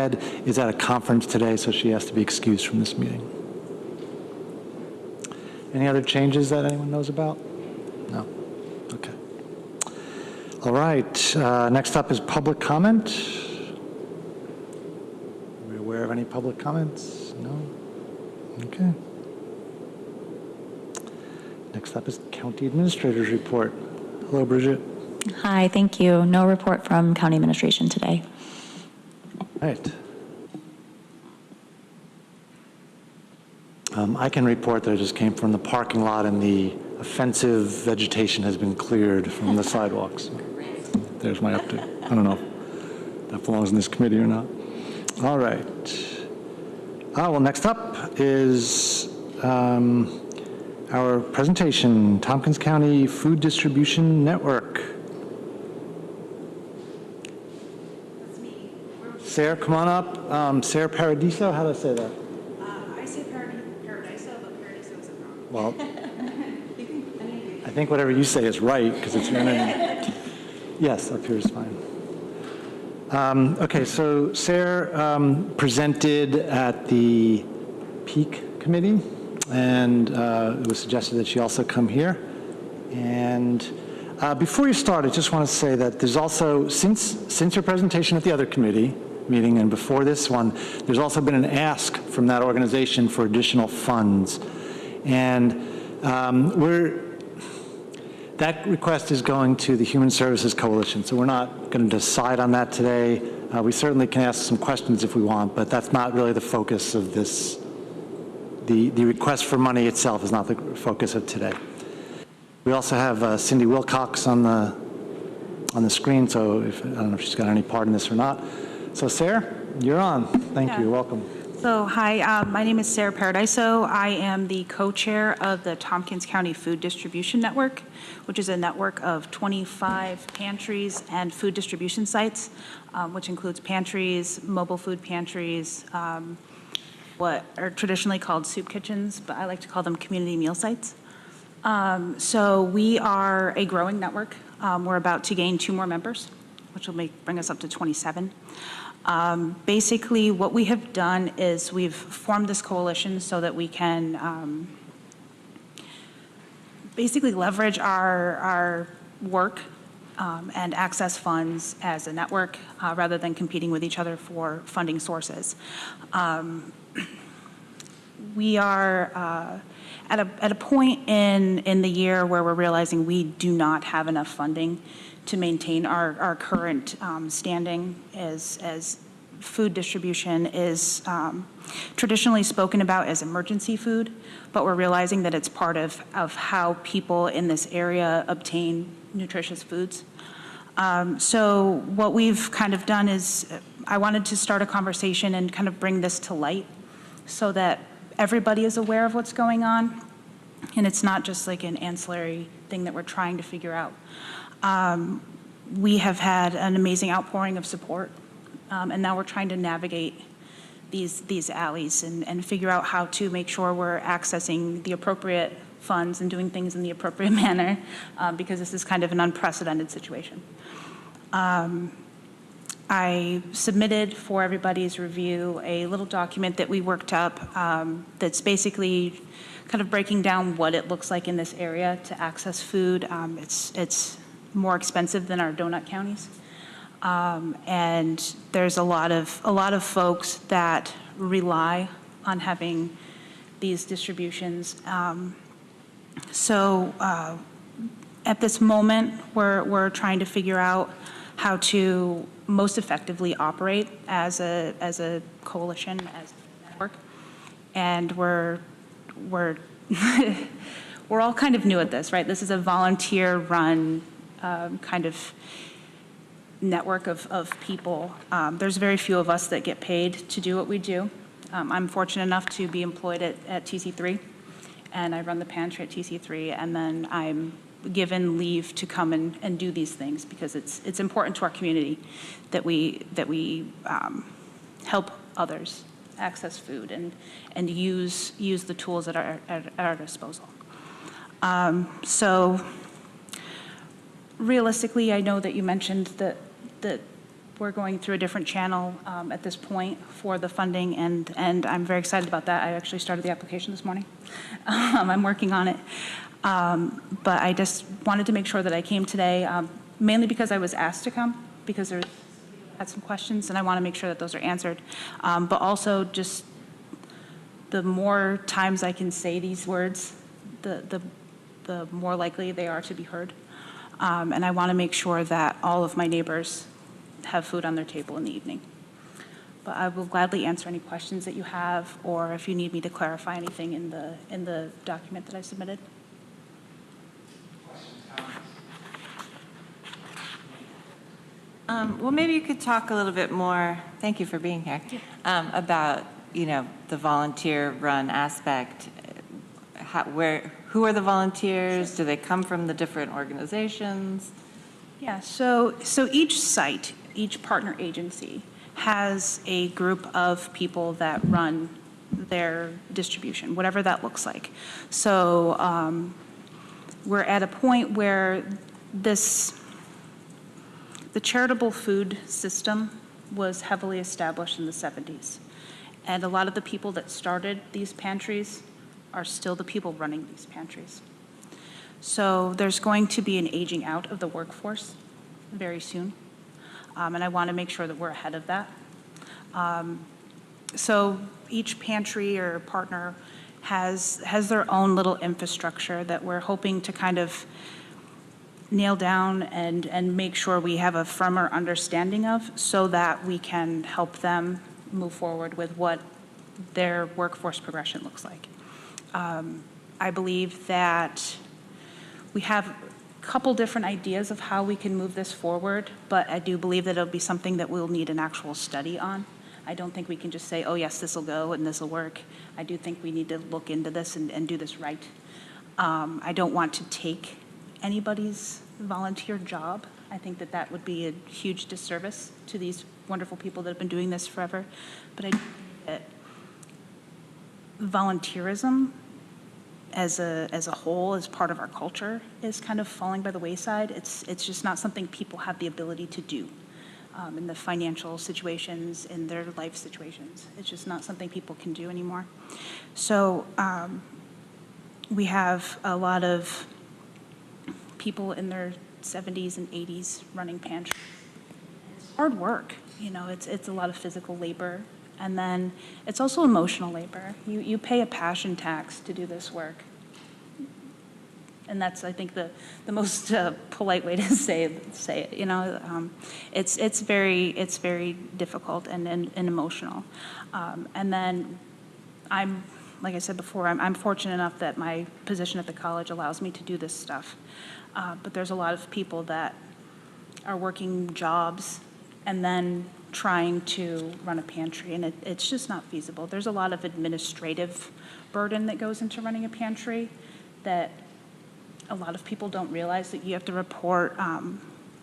head is at a conference today, so she has to be excused from this meeting. Any other changes that anyone knows about? No? Okay. All right. Next up is public comment. Are we aware of any public comments? No? Okay. Next up is County Administrator's report. Hello, Bridget. Hi, thank you. No report from County Administration today. All right. I can report that I just came from the parking lot and the offensive vegetation has been cleared from the sidewalks. There's my update. I don't know if that belongs in this committee or not. All right. Well, next up is our presentation, Tompkins County Food Distribution Network. That's me. Sarah, come on up. Sarah Paradiso, how do I say that? I say Paradiso, but Paradiso isn't wrong. Well, I think whatever you say is right because it's your name. Yes, up here is fine. Okay, so Sarah presented at the Peak Committee, and it was suggested that she also come here. And before you start, I just want to say that there's also, since her presentation at the other committee meeting and before this one, there's also been an ask from that organization for additional funds. And that request is going to the Human Services Coalition, so we're not going to decide on that today. We certainly can ask some questions if we want, but that's not really the focus of this. The request for money itself is not the focus of today. We also have Cindy Wilcox on the screen, so I don't know if she's got any part in this or not. So Sarah, you're on. Thank you. Welcome. So hi, my name is Sarah Paradiso. I am the co-chair of the Tompkins County Food Distribution Network, which is a network of 25 pantries and food distribution sites, which includes pantries, mobile food pantries, what are traditionally called soup kitchens, but I like to call them community meal sites. So we are a growing network. We're about to gain 2 more members, which will bring us up to 27. Basically, what we have done is we've formed this coalition so that we can basically leverage our work and access funds as a network rather than competing with each other for funding sources. We are at a point in the year where we're realizing we do not have enough funding to maintain our current standing as food distribution is traditionally spoken about as emergency food, but we're realizing that it's part of how people in this area obtain nutritious foods. So what we've kind of done is I wanted to start a conversation and kind of bring this to light so that everybody is aware of what's going on, and it's not just like an ancillary thing that we're trying to figure out. We have had an amazing outpouring of support, and now we're trying to navigate these alleys and figure out how to make sure we're accessing the appropriate funds and doing things in the appropriate manner, because this is kind of an unprecedented situation. I submitted for everybody's review a little document that we worked up that's basically kind of breaking down what it looks like in this area to access food. It's more expensive than our donut counties, and there's a lot of folks that rely on having these distributions. So at this moment, we're trying to figure out how to most effectively operate as a coalition, as a network, and we're we're all kind of new at this, right? This is a volunteer-run kind of network of people. There's very few of us that get paid to do what we do. I'm fortunate enough to be employed at TC3, and I run the pantry at TC3, and then I'm given leave to come and do these things because it's important to our community that we help others access food and use the tools that are at our disposal. So realistically, I know that you mentioned that we're going through a different channel at this point for the funding, and I'm very excited about that. I actually started the application this morning. I'm working on it. But I just wanted to make sure that I came today, mainly because I was asked to come, because there had some questions, and I want to make sure that those are answered. But also, just the more times I can say these words, the more likely they are to be heard. And I want to make sure that all of my neighbors have food on their table in the evening. But I will gladly answer any questions that you have, or if you need me to clarify anything in the document that I submitted. Well, maybe you could talk a little bit more, thank you for being here, about, the volunteer-run aspect. Who are the volunteers? Do they come from the different organizations? Yeah, so each site, each partner agency has a group of people that run their distribution, whatever that looks like. So we're at a point where the charitable food system was heavily established in the 70s. And a lot of the people that started these pantries are still the people running these pantries. So there's going to be an aging out of the workforce very soon. And I want to make sure that we're ahead of that. So each pantry or partner has their own little infrastructure that we're hoping to kind of nail down and make sure we have a firmer understanding of, so that we can help them move forward with what their workforce progression looks like. I believe that we have a couple different ideas of how we can move this forward, but I do believe that it'll be something that we'll need an actual study on. I don't think we can just say, oh yes, this will go and this will work. I do think we need to look into this and do this right. I don't want to take anybody's volunteer job. I think that would be a huge disservice to these wonderful people that have been doing this forever. But I think that volunteerism as a whole, as part of our culture, is kind of falling by the wayside. It's just not something people have the ability to do in the financial situations, in their life situations. It's just not something people can do anymore. So we have a lot of people in their 70s and 80s running pantries. It's hard work, it's a lot of physical labor. And then it's also emotional labor. You pay a passion tax to do this work. And that's, I think, the most polite way to say it. It's very difficult and emotional. And then like I said before, I'm fortunate enough that my position at the college allows me to do this stuff. But there's a lot of people that are working jobs and then trying to run a pantry, and it's just not feasible. There's a lot of administrative burden that goes into running a pantry that a lot of people don't realize, that you have to report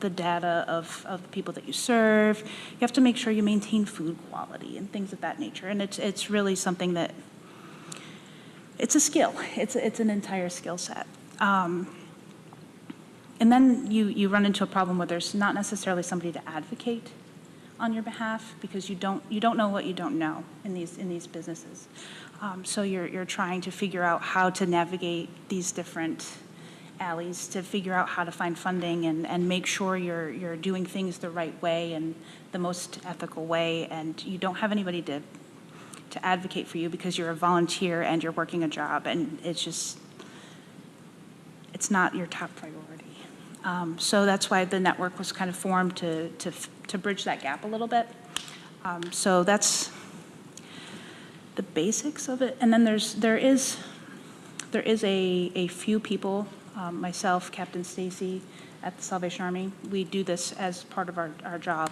the data of the people that you serve. You have to make sure you maintain food quality and things of that nature. And it's really something that, it's a skill. It's an entire skill set. And then you run into a problem where there's not necessarily somebody to advocate on your behalf, because you don't know what you don't know in these businesses. So you're trying to figure out how to navigate these different alleys, to figure out how to find funding and make sure you're doing things the right way and the most ethical way, and you don't have anybody to advocate for you because you're a volunteer and you're working a job, and it's not your top priority. So that's why the network was kind of formed to bridge that gap a little bit. So that's the basics of it. And then there is a few people, myself, Captain Stacy at the Salvation Army. We do this as part of our job.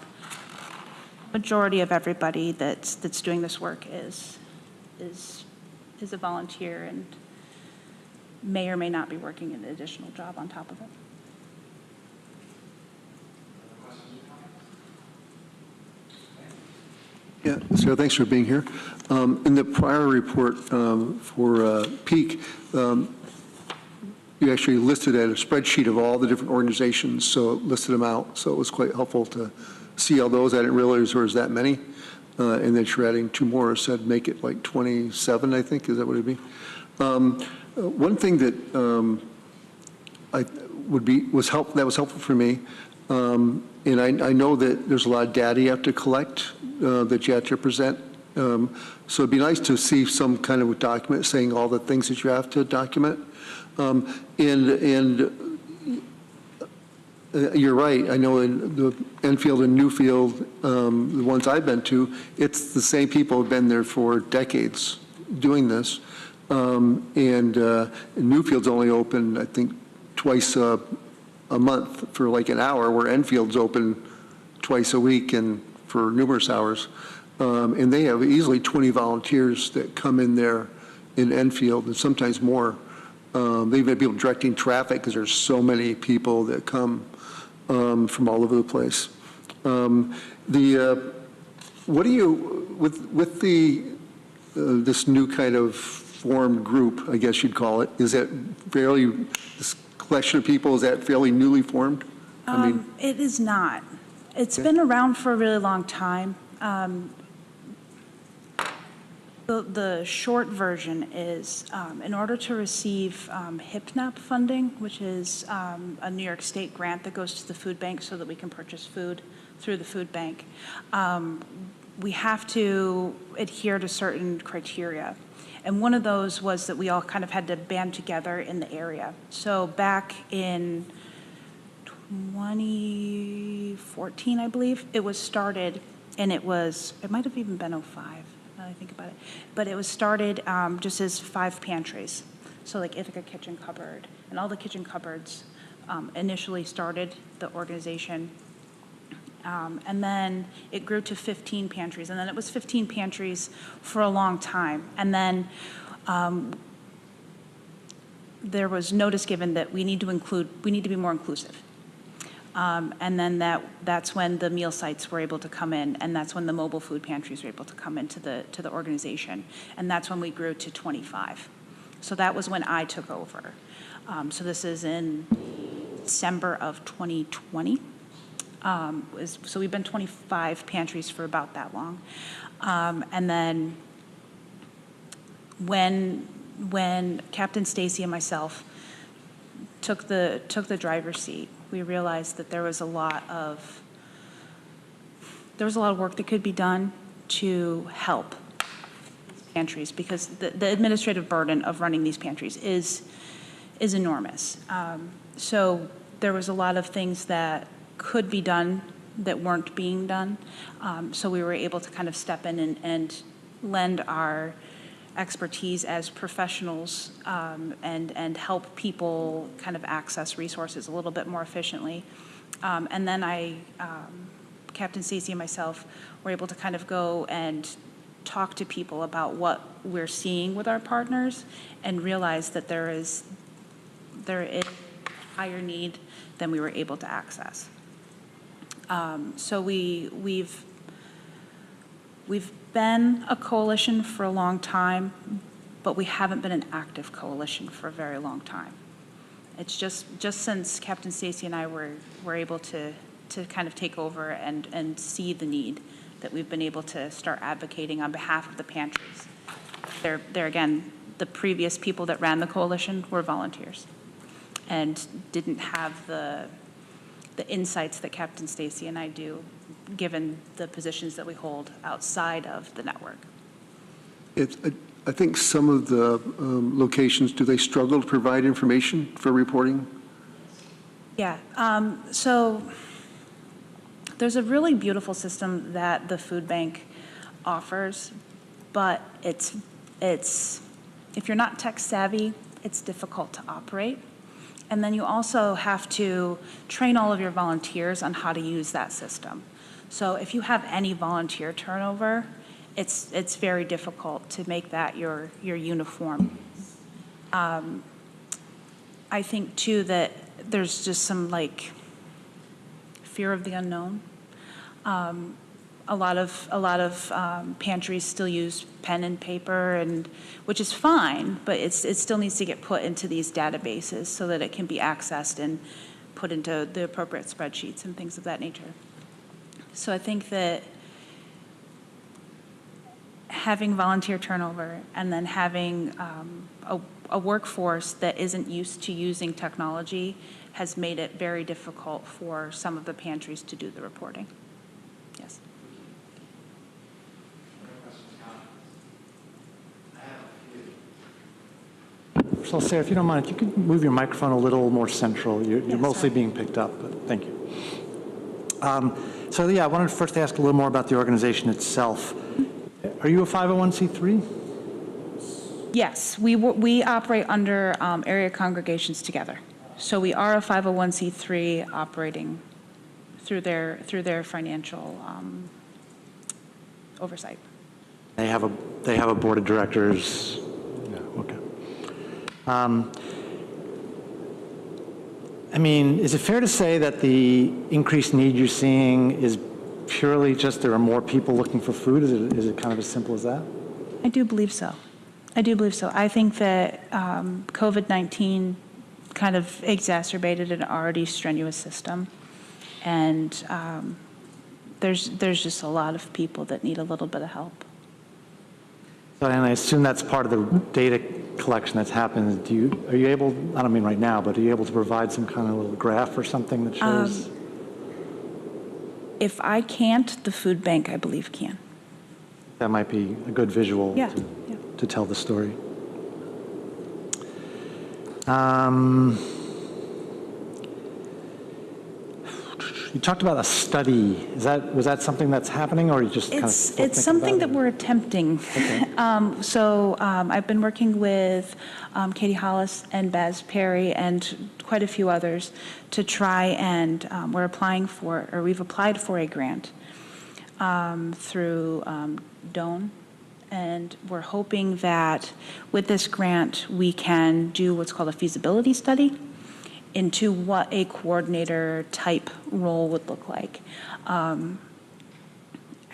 Majority of everybody that's doing this work is a volunteer and may or may not be working an additional job on top of it. Yeah, Sarah, thanks for being here. In the prior report for Peak, you actually listed a spreadsheet of all the different organizations, so it listed them out. So it was quite helpful to see all those. I didn't realize there was that many. And then you're adding 2 more, said make it like 27, I think. Is that what it'd be? One thing that was helpful for me, and I know that there's a lot of data you have to collect that you have to present. So it'd be nice to see some kind of document saying all the things that you have to document. You're right. I know in the Enfield and Newfield, the ones I've been to, it's the same people who've been there for decades doing this. Newfield's only open, I think, twice a month for like an hour, where Enfield's open twice a week and for numerous hours. And they have easily 20 volunteers that come in there in Enfield, and sometimes more. They've had people directing traffic because there's so many people that come from all over the place. What do you, with this new kind of formed group, I guess you'd call it, is that this collection of people, is that fairly newly formed? It is not. It's been around for a really long time. The short version is, in order to receive HIPNAP funding, which is a New York State grant that goes to the food bank so that we can purchase food through the food bank, we have to adhere to certain criteria. And one of those was that we all kind of had to band together in the area. So back in 2014, I believe, it was started, and it might have even been 05. I think about it, but it was started just as 5 pantries. So like Ithaca Kitchen Cupboard, and all the kitchen cupboards initially started the organization. And then it grew to 15 pantries, and then it was 15 pantries for a long time. And then there was notice given that we need to be more inclusive. And then that's when the meal sites were able to come in, and that's when the mobile food pantries were able to come into the organization, and that's when we grew to 25. So that was when I took over. So this is in December of 2020. So we've been 25 pantries for about that long. And then when Captain Stacy and myself took the driver's seat, we realized that there was a lot of work that could be done to help these pantries, because the administrative burden of running these pantries is enormous. So there was a lot of things that could be done that weren't being done. So we were able to kind of step in and lend our expertise as professionals and help people kind of access resources a little bit more efficiently. And then Captain Stacey and myself were able to kind of go and talk to people about what we're seeing with our partners and realize that there is higher need than we were able to access. So we've been a coalition for a long time, but we haven't been an active coalition for a very long time. It's just since Captain Stacy and I were able to kind of take over and see the need that we've been able to start advocating on behalf of the pantries. There again, the previous people that ran the coalition were volunteers and didn't have the insights that Captain Stacy and I do, given the positions that we hold outside of the network. I think some of the locations, do they struggle to provide information for reporting? Yeah, so there's a really beautiful system that the food bank offers, but it's if you're not tech savvy, it's difficult to operate. And then you also have to train all of your volunteers on how to use that system. So if you have any volunteer turnover, it's very difficult to make that your uniform. I think too that there's just some like fear of the unknown. A lot of pantries still use pen and paper, and which is fine, but it still needs to get put into these databases so that it can be accessed and put into the appropriate spreadsheets and things of that nature. So I think that having volunteer turnover and then having a workforce that isn't used to using technology has made it very difficult for some of the pantries to do the reporting. Yes. So Sarah, if you don't mind, if you could move your microphone a little more central. You're Yeah, mostly sorry. being picked up, but thank you. So yeah, I wanted to first ask a little more about the organization itself. Are you a 501c3? Yes, we operate under area congregations together. So we are a 501c3 operating through their financial oversight. They have a board of directors. Yeah, okay. I mean, is it fair to say that the increased need you're seeing is purely just there are more people looking for food? Is it kind of as simple as that? I do believe so. I think that COVID-19 kind of exacerbated an already strenuous system. And there's just a lot of people that need a little bit of help. So, and I assume that's part of the data collection that's happened. Are you able, I don't mean right now, but are you able to provide some kind of little graph or something that shows? If I can't, the food bank, I believe, can. That might be a good visual Yeah. to tell the story. You talked about a study. Was that something that's happening, or are you just kind of still It's thinking something about that we're attempting. Okay. I've been working with Katie Hollis and Baz Perry and quite a few others to try and we've applied for a grant through DONE. And we're hoping that with this grant, we can do what's called a feasibility study into what a coordinator type role would look like. I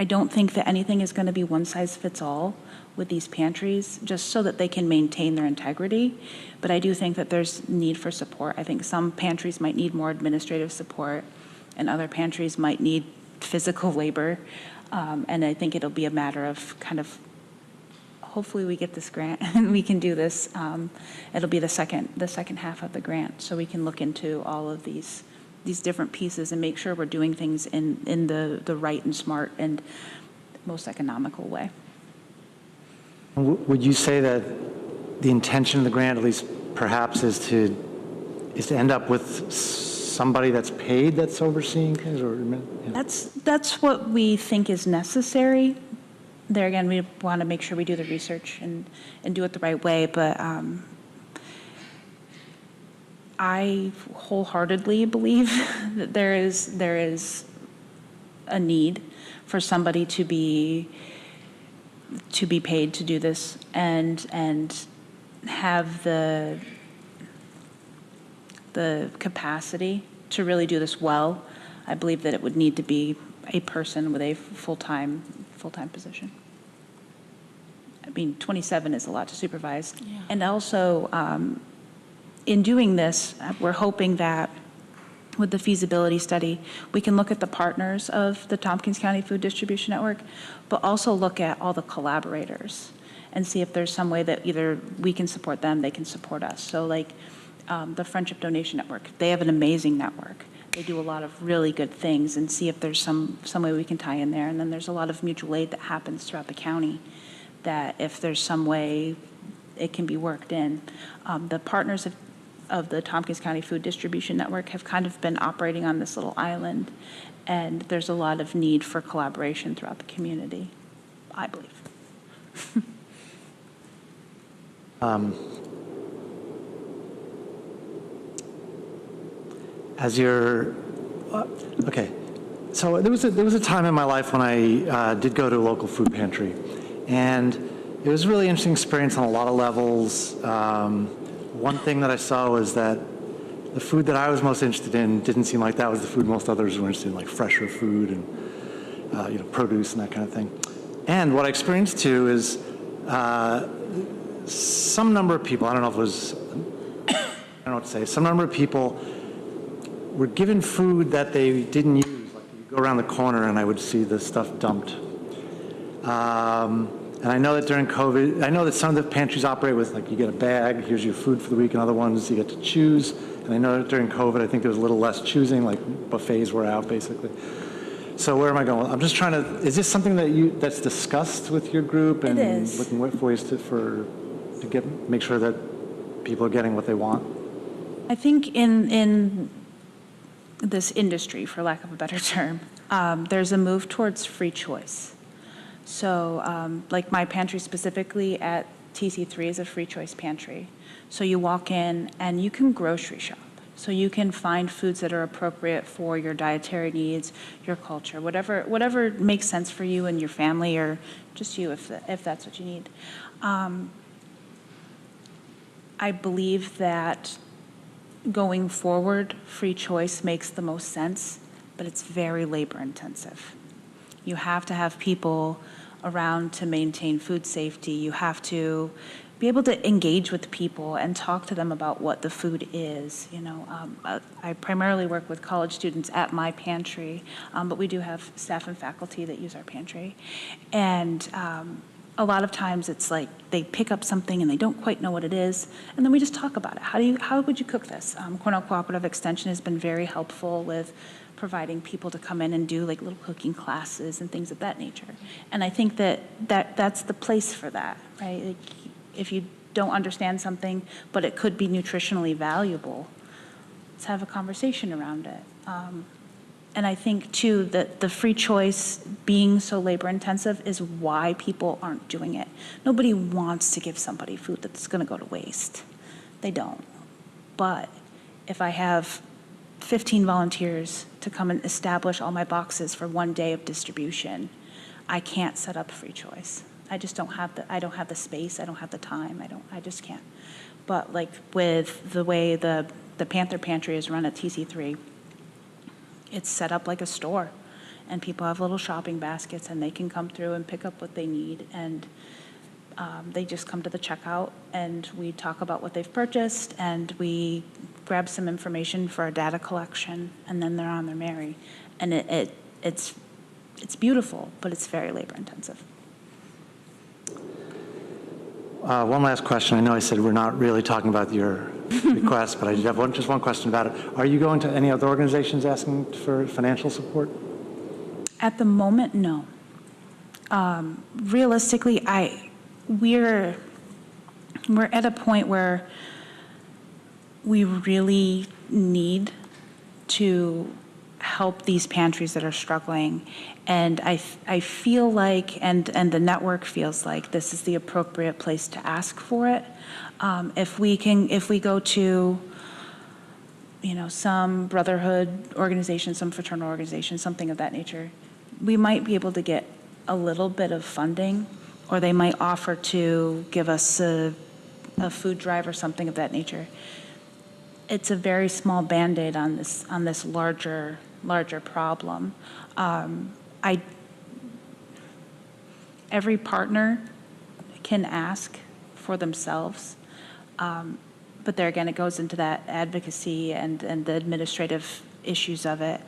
don't think that anything is going to be one size fits all with these pantries, just so that they can maintain their integrity. But I do think that there's need for support. I think some pantries might need more administrative support, and other pantries might need physical labor. And I think it'll be a matter of kind of, hopefully we get this grant and we can do this. It'll be the second half of the grant, so we can look into all of these different pieces and make sure we're doing things in the right and smart and most economical way. Would you say that the intention of the grant, at least perhaps, is to end up with somebody that's paid that's overseeing things, or? Yeah. That's what we think is necessary. There again, we want to make sure we do the research and do it the right way, but I wholeheartedly believe that there is a need for somebody to be paid to do this and have the capacity to really do this well. I believe that it would need to be a person with a full-time position. I mean, 27 is a lot to supervise. Yeah. And also, in doing this, we're hoping that with the feasibility study, we can look at the partners of the Tompkins County Food Distribution Network, but also look at all the collaborators and see if there's some way that either we can support them, they can support us. So like the Friendship Donation Network, they have an amazing network. They do a lot of really good things, and see if there's some way we can tie in there. And then there's a lot of mutual aid that happens throughout the county that if there's some way it can be worked in. The partners of the Tompkins County Food Distribution Network have kind of been operating on this little island, and there's a lot of need for collaboration throughout the community, I believe. Okay, so there was a time in my life when I did go to a local food pantry, and it was a really interesting experience on a lot of levels. One thing that I saw was that the food that I was most interested in didn't seem like that was the food most others were interested in, like fresher food and produce and that kind of thing. And what I experienced too is some number of people, I don't know what to say, some number of people were given food that they didn't use, like the go around the corner and I would see the stuff dumped. And I know that during COVID, I know that some of the pantries operate with, like, you get a bag, here's your food for the week, and other ones you get to choose. And I know that during COVID, I think there was a little less choosing, like buffets were out, basically. So where am I going? I'm just trying to, is this something that's discussed with your group? And It is. looking for ways to make sure that people are getting what they want? I think in this industry, for lack of a better term, there's a move towards free choice. So like my pantry specifically at TC3 is a free choice pantry. So you walk in and you can grocery shop. So you can find foods that are appropriate for your dietary needs, your culture, whatever makes sense for you and your family, or just you if that's what you need. I believe that going forward, free choice makes the most sense, but it's very labor intensive. You have to have people around to maintain food safety. You have to be able to engage with people and talk to them about what the food is. I primarily work with college students at my pantry, but we do have staff and faculty that use our pantry. And a lot of times it's like they pick up something and they don't quite know what it is, and then we just talk about it. How would you cook this? Cornell Cooperative Extension has been very helpful with providing people to come in and do like little cooking classes and things of that nature. And I think that's the place for that, right? Like, if you don't understand something, but it could be nutritionally valuable, let's have a conversation around it. And I think, too, that the free choice being so labor-intensive is why people aren't doing it. Nobody wants to give somebody food that's going to go to waste. They don't. But if I have 15 volunteers to come and establish all my boxes for one day of distribution, I can't set up free choice. I just don't have the space, I don't have the time, I just can't. But like with the way the Panther Pantry is run at TC3, it's set up like a store, and people have little shopping baskets, and they can come through and pick up what they need, and they just come to the checkout, and we talk about what they've purchased, and we grab some information for a data collection, and then they're on their merry. And it's beautiful, but it's very labor intensive. One last question. I know I said we're not really talking about your request, but I have just one question about it. Are you going to any other organizations asking for financial support? At the moment, no. Realistically, we're at a point where we really need to help these pantries that are struggling. And I feel like, and the network feels like, this is the appropriate place to ask for it. If we go to, some brotherhood organization, some fraternal organization, something of that nature, we might be able to get a little bit of funding, or they might offer to give us a food drive or something of that nature. It's a very small Band-Aid on this larger problem. Every partner can ask for themselves, but there again, it goes into that advocacy and the administrative issues of it.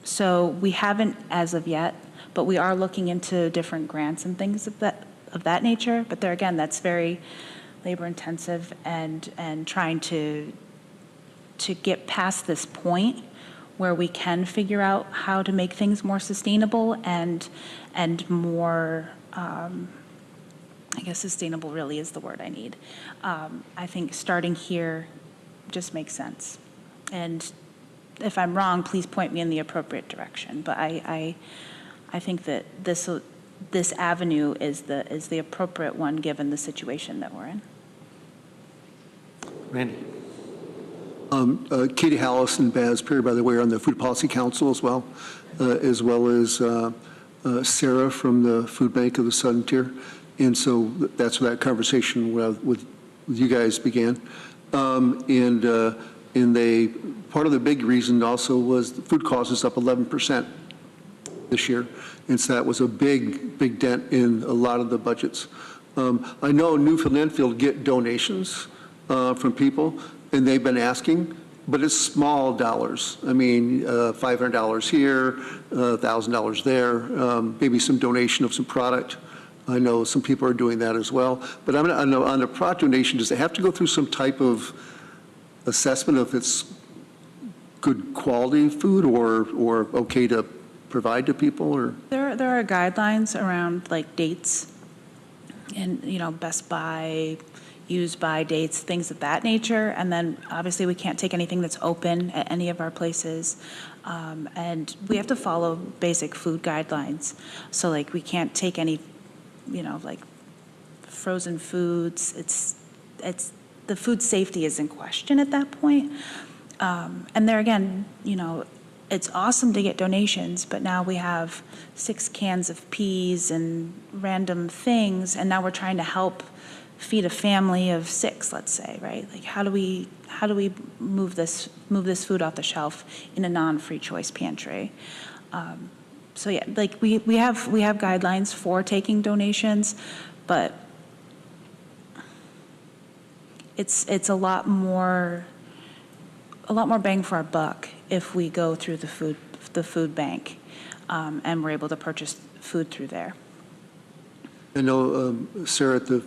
So we haven't as of yet, but we are looking into different grants and things of that nature. But there again, that's very labor intensive, and trying to get past this point where we can figure out how to make things more sustainable and more, I guess sustainable really is the word I need. I think starting here just makes sense. And if I'm wrong, please point me in the appropriate direction. But I think that this avenue is the appropriate one given the situation that we're in. Randy. Katie Hallis and Baz Perry, by the way, are on the Food Policy Council as well as Sarah from the Food Bank of the Southern Tier. And so that's where that conversation with you guys began. And part of the big reason also was the food cost is up 11% this year. And so that was a big dent in a lot of the budgets. I know Newfield and Enfield get donations from people, and they've been asking, but it's small dollars. I mean, $500 here, $1,000 there, maybe some donation of some product. I know some people are doing that as well. But on the product donation, does it have to go through some type of assessment if it's good quality food or okay to provide to people? Or There are guidelines around like dates and, best by, use by dates, things of that nature. And then obviously we can't take anything that's open at any of our places. And we have to follow basic food guidelines. So like we can't take any, like frozen foods. It's the food safety is in question at that point. And there again, it's awesome to get donations, but now we have 6 cans of peas and random things, and now we're trying to help feed a family of 6, let's say, right? Like, how do we move this food off the shelf in a non-free choice pantry? So yeah, like we have guidelines for taking donations, but it's a lot more bang for our buck if we go through the food bank, and we're able to purchase food through there. I know, Sarah, at the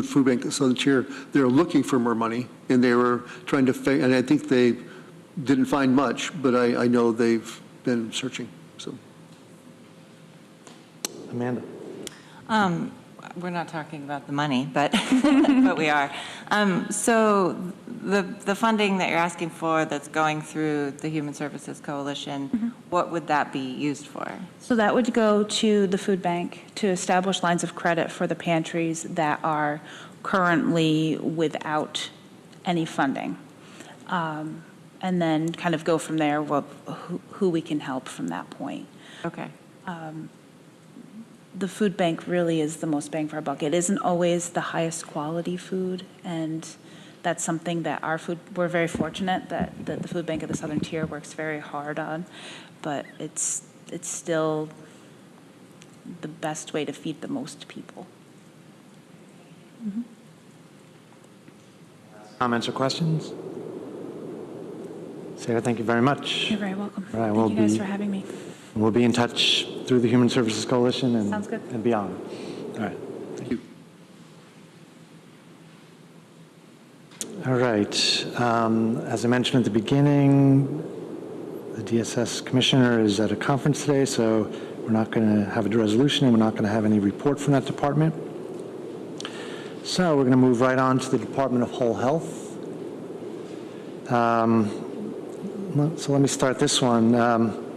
food bank, the Southern Tier, they're looking for more money, and they were trying to, and I think they didn't find much, but I know they've been searching, so. Amanda? We're not talking about the money, but but we are. So the funding that you're asking for that's going through the Human Services Coalition, what would that be used for? So that would go to the food bank to establish lines of credit for the pantries that are currently without any funding. And then kind of go from there, who we can help from that point. Okay. The food bank really is the most bang for our buck. It isn't always the highest quality food, and that's something that we're very fortunate that the food bank of the Southern Tier works very hard on, but it's still the best way to feed the most people. Comments or questions? Sarah, thank you very much. You're very welcome. All right, Thank you guys for having me. We'll be in touch through the Human Services Coalition Sounds good. and beyond. All right. Thank you. All right. As I mentioned at the beginning, the DSS Commissioner is at a conference today, so we're not going to have a resolution, and we're not going to have any report from that department. So we're going to move right on to the Department of Whole Health. So let me start this one.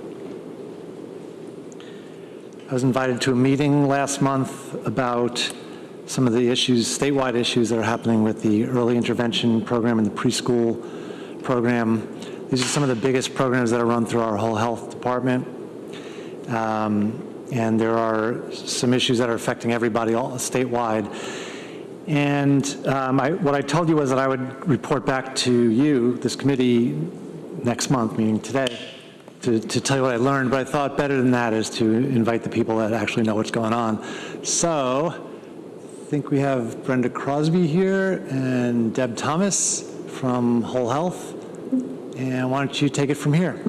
I was invited to a meeting last month about some of the issues, statewide issues that are happening with the early intervention program and the preschool program. These are some of the biggest programs that are run through our whole health department. And there are some issues that are affecting everybody all statewide. And what I told you was that I would report back to you, this committee, next month, meaning today, to tell you what I learned, but I thought better than that is to invite the people that actually know what's going on. So I think we have Brenda Crosby here and Deb Thomas from Whole Health. And why don't you take it from here?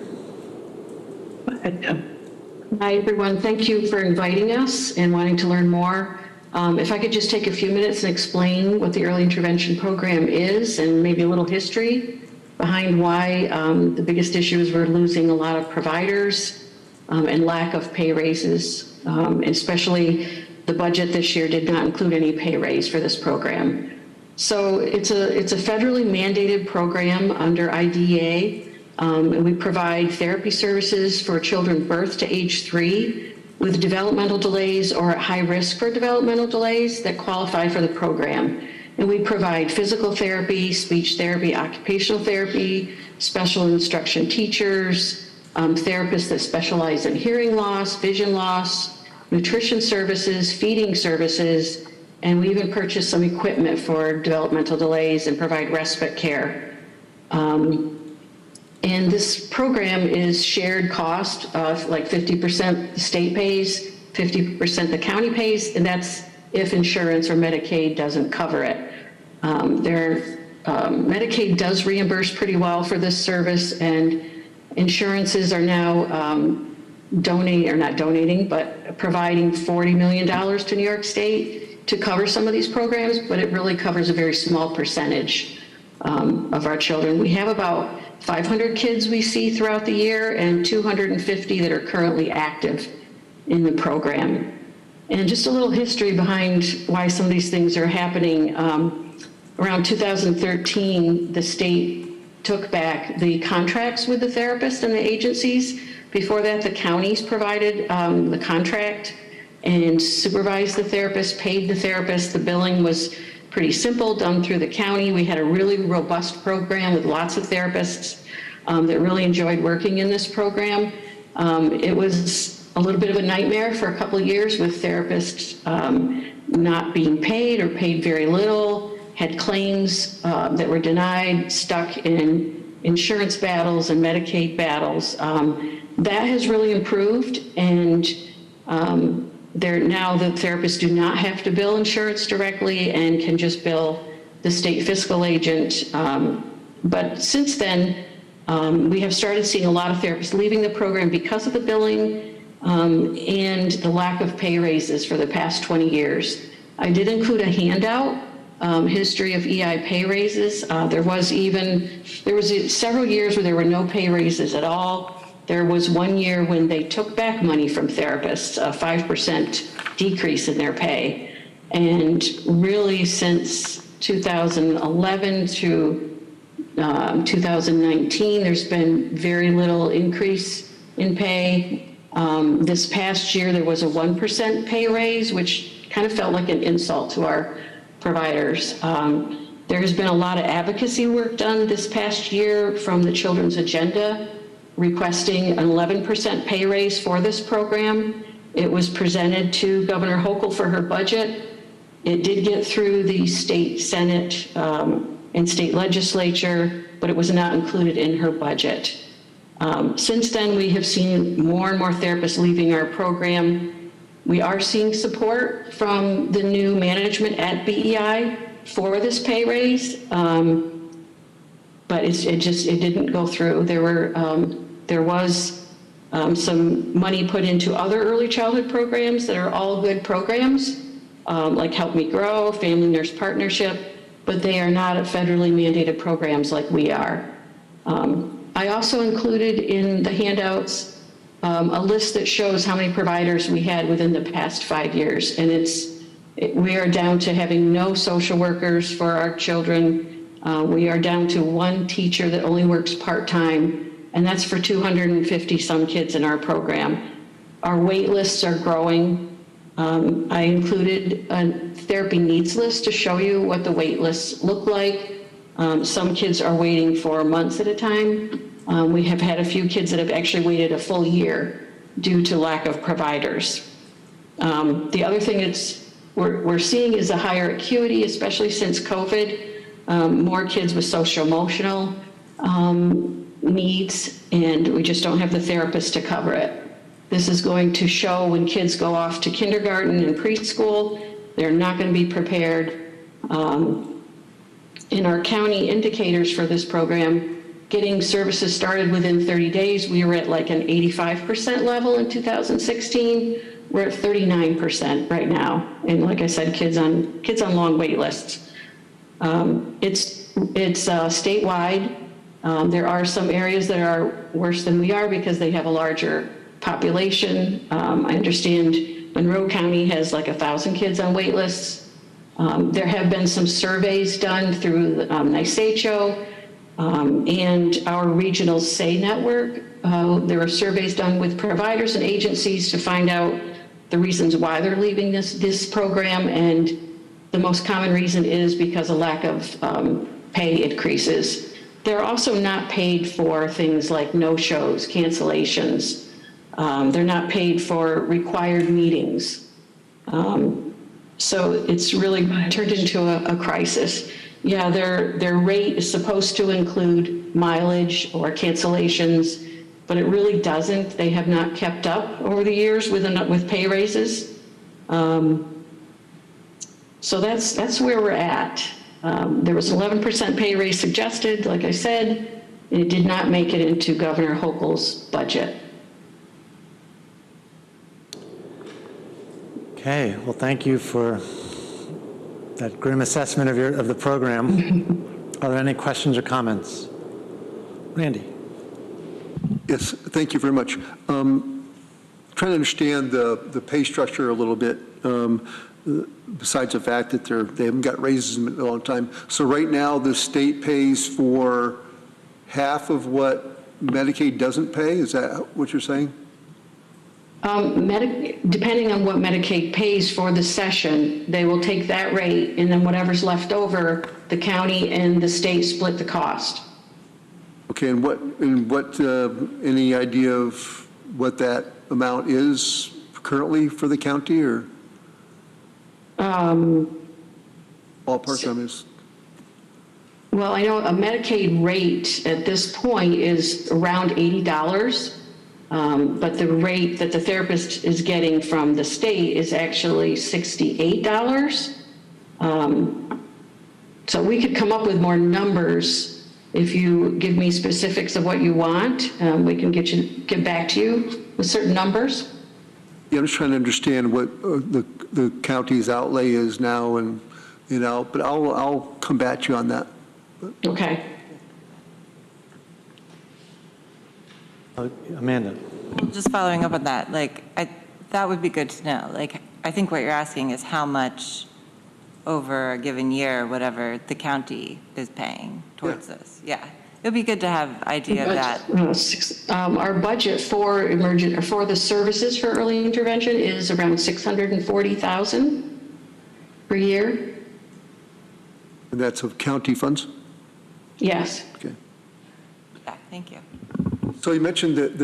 Hi, everyone. Thank you for inviting us and wanting to learn more. If I could just take a few minutes and explain what the early intervention program is and maybe a little history behind why the biggest issue is we're losing a lot of providers and lack of pay raises, especially the budget this year did not include any pay raise for this program. So it's a federally mandated program under IDEA, and we provide therapy services for children birth to age 3 with developmental delays or at high risk for developmental delays that qualify for the program. And we provide physical therapy, speech therapy, occupational therapy, special instruction teachers, therapists that specialize in hearing loss, vision loss, nutrition services, feeding services, and we even purchase some equipment for developmental delays and provide respite care. And this program is shared cost of like 50% the state pays, 50% the county pays, and that's if insurance or Medicaid doesn't cover it. There Medicaid does reimburse pretty well for this service, and insurances are now providing $40 million to New York State to cover some of these programs, but it really covers a very small percentage of our children. We have about 500 kids we see throughout the year and 250 that are currently active in the program. And just a little history behind why some of these things are happening. Around 2013, the state took back the contracts with the therapists and the agencies. Before that, the counties provided the contract and supervised the therapist, paid the therapist. The billing was pretty simple, done through the county. We had a really robust program with lots of therapists that really enjoyed working in this program. It was a little bit of a nightmare for a couple of years with therapists not being paid or paid very little, had claims that were denied, stuck in insurance battles and Medicaid battles. That has really improved, and now the therapists do not have to bill insurance directly and can just bill the state fiscal agent. But since then, we have started seeing a lot of therapists leaving the program because of the billing and the lack of pay raises for the past 20 years. I did include a handout, history of EI pay raises. There was several years where there were no pay raises at all. There was one year when they took back money from therapists, a 5% decrease in their pay. And really since 2011 to 2019, there's been very little increase in pay. This past year, there was a 1% pay raise, which kind of felt like an insult to our providers. There has been a lot of advocacy work done this past year from the Children's Agenda, requesting an 11% pay raise for this program. It was presented to Governor Hochul for her budget. It did get through the state Senate and state legislature, but it was not included in her budget. Since then, we have seen more and more therapists leaving our program. We are seeing support from the new management at BEI for this pay raise, but it didn't go through. There was some money put into other early childhood programs that are all good programs, like Help Me Grow, Family Nurse Partnership, but they are not federally mandated programs like we are. I also included in the handouts a list that shows how many providers we had within the past 5 years, and we are down to having no social workers for our children. We are down to one teacher that only works part-time, and that's for 250 some kids in our program. Our wait lists are growing. I included a therapy needs list to show you what the wait lists look like. Some kids are waiting for months at a time. We have had a few kids that have actually waited a full year due to lack of providers. The other thing we're seeing is a higher acuity, especially since COVID, more kids with social-emotional needs, and we just don't have the therapists to cover it. This is going to show when kids go off to kindergarten and preschool, they're not going to be prepared. In our county indicators for this program, getting services started within 30 days, we were at like an 85% level in 2016. We're at 39% right now. And like I said, kids on long wait lists. It's statewide. There are some areas that are worse than we are because they have a larger population. I understand Monroe County has like 1,000 kids on wait lists. There have been some surveys done through NYSHO and our regional SAY network. There are surveys done with providers and agencies to find out the reasons why they're leaving this program, and the most common reason is because of lack of pay increases. They're also not paid for things like no-shows, cancellations. They're not paid for required meetings. So it's really turned into a crisis. Yeah, their rate is supposed to include mileage or cancellations, but it really doesn't. They have not kept up over the years with pay raises. So that's where we're at. There was 11% pay raise suggested, like I said, and it did not make it into Governor Hochul's budget. Okay, well, thank you for that grim assessment of the program. Are there any questions or comments? Randy? Yes, thank you very much. Trying to understand the pay structure a little bit, besides the fact that they haven't got raises in a long time. So right now, the state pays for half of what Medicaid doesn't pay? Is that what you're saying? Depending on what Medicaid pays for the session, they will take that rate, and then whatever's left over, the county and the state split the cost. Okay, and what, any idea of what that amount is currently for the county, or? Ballpark, I mean, Well, I know a Medicaid rate at this point is around $80, but the rate that the therapist is getting from the state is actually $68. So we could come up with more numbers if you give me specifics of what you want. We can get back to you with certain numbers. Yeah, I'm just trying to understand what the county's outlay is now, and, but I'll come back to you on that. Okay. Amanda? Just following up on that, that would be good to know. I think what you're asking is how much over a given year, whatever the county is paying towards this. Yeah, it would be good to have idea of that. Our budget for the services for early intervention is around $640,000 per year. And that's of county funds? Yes. Okay. Yeah, thank you. So you mentioned that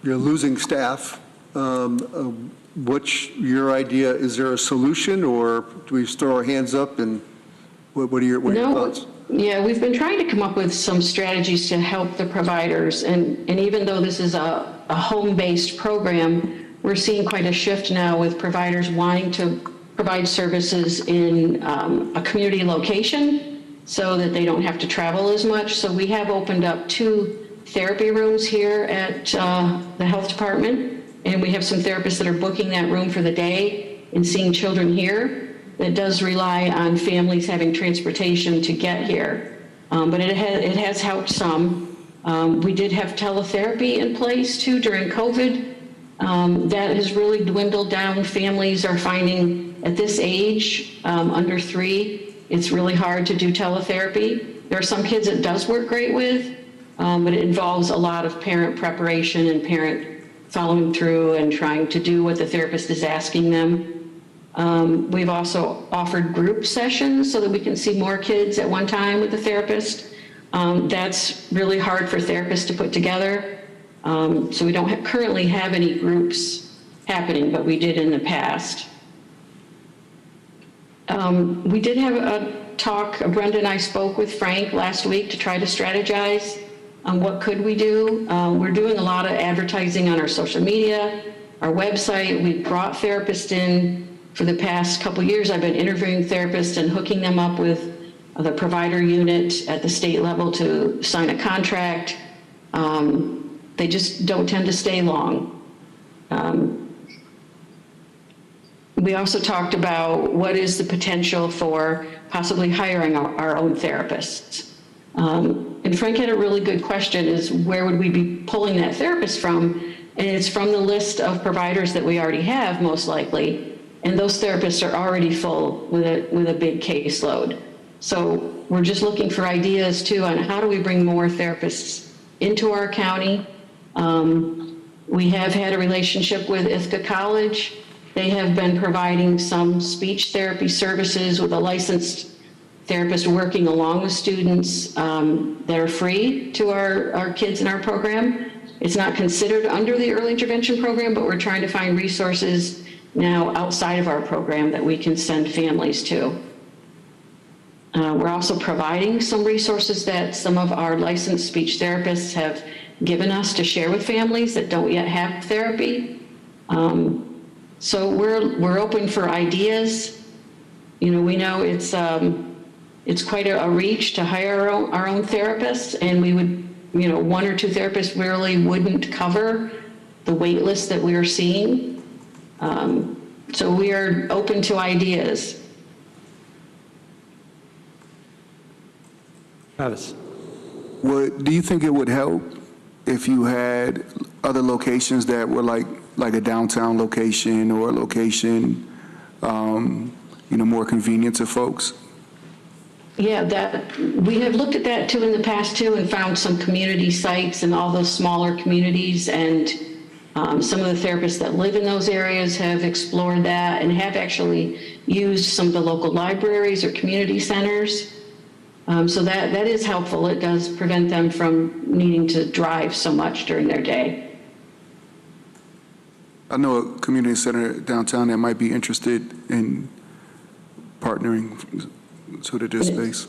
you're losing staff. What's your idea? Is there a solution, or do we just throw our hands up, and what are your thoughts? Yeah, we've been trying to come up with some strategies to help the providers. And even though this is a home-based program, we're seeing quite a shift now with providers wanting to provide services in a community location so that they don't have to travel as much. So we have opened up 2 therapy rooms here at the health department. And we have some therapists that are booking that room for the day and seeing children here. It does rely on families having transportation to get here, but it has helped some. We did have teletherapy in place too during COVID. That has really dwindled down. Families are finding at this age, under 3, it's really hard to do teletherapy. There are some kids it does work great with, but it involves a lot of parent preparation and parent following through and trying to do what the therapist is asking them. We've also offered group sessions so that we can see more kids at one time with the therapist. That's really hard for therapists to put together. So we don't currently have any groups happening, but we did in the past. We did have a talk, Brenda and I spoke with Frank last week to try to strategize on what could we do. We're doing a lot of advertising on our social media, our website. We brought therapists in for the past couple of years. I've been interviewing therapists and hooking them up with the provider unit at the state level to sign a contract. They just don't tend to stay long. We also talked about what is the potential for possibly hiring our own therapists. And Frank had a really good question, is where would we be pulling that therapist from? And it's from the list of providers that we already have, most likely. And those therapists are already full with a big caseload. So we're just looking for ideas too on how do we bring more therapists into our county. We have had a relationship with Ithaca College. They have been providing some speech therapy services with a licensed therapist working along with students that are free to our kids in our program. It's not considered under the early intervention program, but we're trying to find resources now outside of our program that we can send families to. We're also providing some resources that some of our licensed speech therapists have given us to share with families that don't yet have therapy. So we're open for ideas. we know it's quite a reach to hire our own therapists, and we would, one or two therapists really wouldn't cover the wait list that we are seeing. So we are open to ideas. Travis? Do you think it would help if you had other locations that were like a downtown location or a location, more convenient to folks? Yeah, that we have looked at that too in the past too, and found some community sites in all those smaller communities, and some of the therapists that live in those areas have explored that and have actually used some of the local libraries or community centers. So that is helpful. It does prevent them from needing to drive so much during their day. I know a community center downtown that might be interested in partnering so that there's space.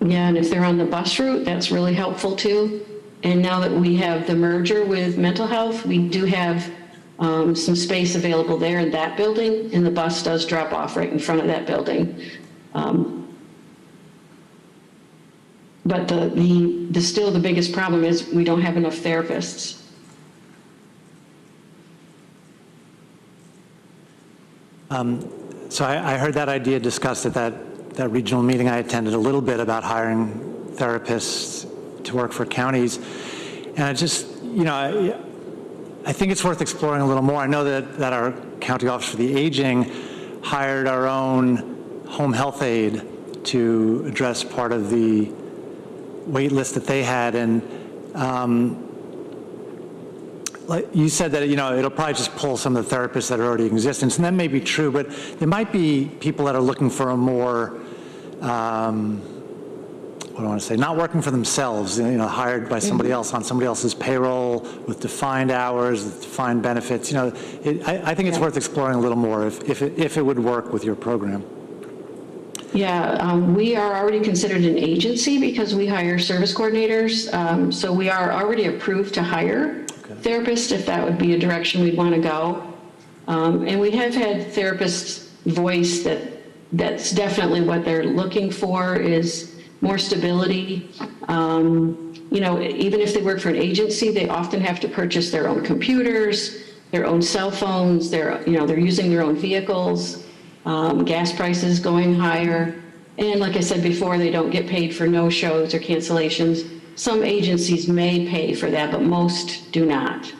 Yeah, and if they're on the bus route, that's really helpful too. And now that we have the merger with mental health, we do have some space available there in that building, and the bus does drop off right in front of that building. But still the biggest problem is we don't have enough therapists. So I heard that idea discussed at that regional meeting I attended a little bit about hiring therapists to work for counties. And I just, I think it's worth exploring a little more. I know that our County Office for the Aging hired our own home health aide to address part of the wait list that they had. And like you said that, it'll probably just pull some of the therapists that are already in existence, and that may be true, but there might be people that are looking for a more, what do I want to say, not working for themselves, hired by somebody else on somebody else's payroll with defined hours, with defined benefits. I think it's worth exploring a little more if it would work with your program. Yeah, we are already considered an agency because we hire service coordinators. So we are already approved to hire therapists if that would be a direction we'd want to go. And we have had therapists voice that's definitely what they're looking for is more stability. Even if they work for an agency, they often have to purchase their own computers, their own cell phones, they're using their own vehicles, gas prices going higher. And like I said before, they don't get paid for no-shows or cancellations. Some agencies may pay for that, but most do not.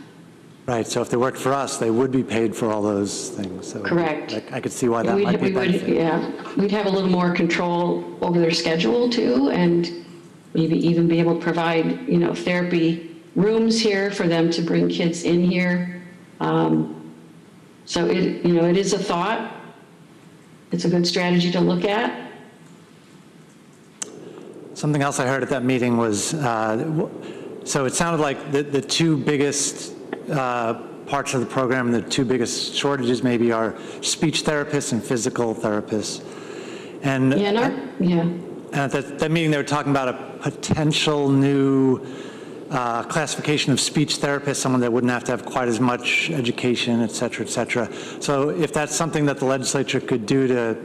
Right, so if they worked for us, they would be paid for all those things. So Correct. I could see why that might be a benefit. We'd have a little more control over their schedule too, and maybe even be able to provide, therapy rooms here for them to bring kids in here. So it is a thought. It's a good strategy to look at. Something else I heard at that meeting was, so it sounded like the two biggest parts of the program, the two biggest shortages maybe are speech therapists and physical therapists. And, and at that meeting they were talking about a potential new classification of speech therapists, someone that wouldn't have to have quite as much education, et cetera, et cetera. So if that's something that the legislature could do to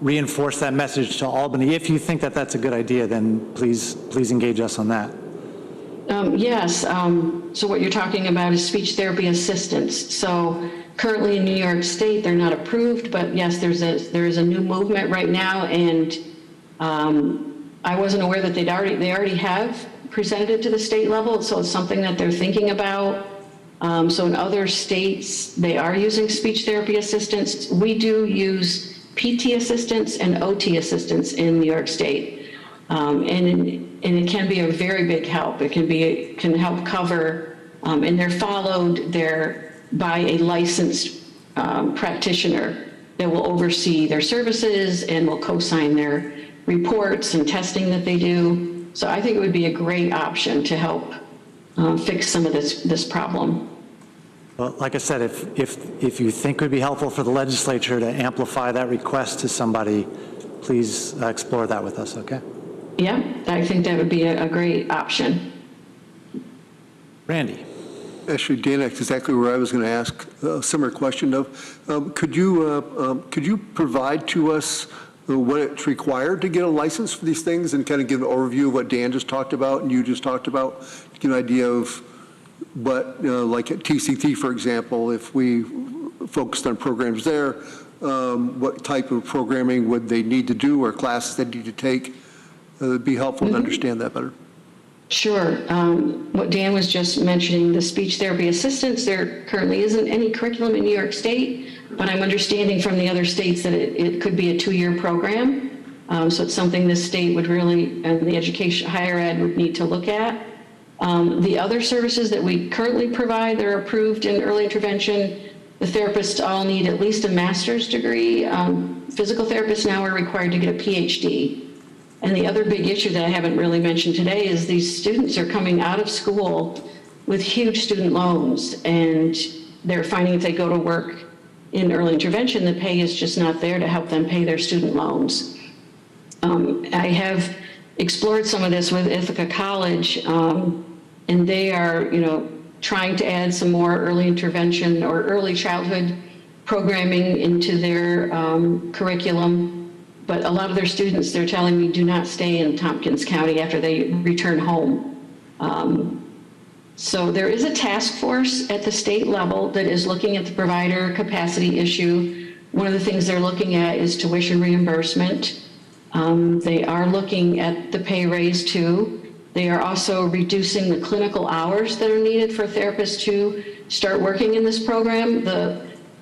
reinforce that message to Albany, if you think that that's a good idea, then please engage us on that. Yes. So what you're talking about is speech therapy assistants. So currently in New York State, they're not approved, but yes, there is a new movement right now, and I wasn't aware that they already have presented it to the state level. So it's something that they're thinking about. So in other states, they are using speech therapy assistants. We do use PT assistants and OT assistants in New York State. And it can be a very big help. It can help cover, and they're followed there by a licensed practitioner that will oversee their services and will co-sign their reports and testing that they do. So I think it would be a great option to help fix some of this problem. Well, like I said, if you think it would be helpful for the legislature to amplify that request to somebody, please explore that with us, okay? Yeah, I think that would be a great option. Randy. Actually, Dan, that's exactly where I was going to ask a similar question of, could you provide to us what it's required to get a license for these things, and kind of give an overview of what Dan just talked about and you just talked about, to get an idea of what, like at TCT, for example, if we focused on programs there, what type of programming would they need to do or classes they need to take? It would be helpful to understand that better. Sure. What Dan was just mentioning, the speech therapy assistants, there currently isn't any curriculum in New York State, but I'm understanding from the other states that it could be a 2-year program. So it's something this state would really, and the education, higher ed would need to look at. The other services that we currently provide that are approved in early intervention, the therapists all need at least a master's degree. Physical therapists now are required to get a PhD. And the other big issue that I haven't really mentioned today is these students are coming out of school with huge student loans, and they're finding if they go to work in early intervention, the pay is just not there to help them pay their student loans. I have explored some of this with Ithaca College, and they are, trying to add some more early intervention or early childhood programming into their curriculum. But a lot of their students, they're telling me, do not stay in Tompkins County after they return home. So there is a task force at the state level that is looking at the provider capacity issue. One of the things they're looking at is tuition reimbursement. They are looking at the pay raise too. They are also reducing the clinical hours that are needed for therapists to start working in this program.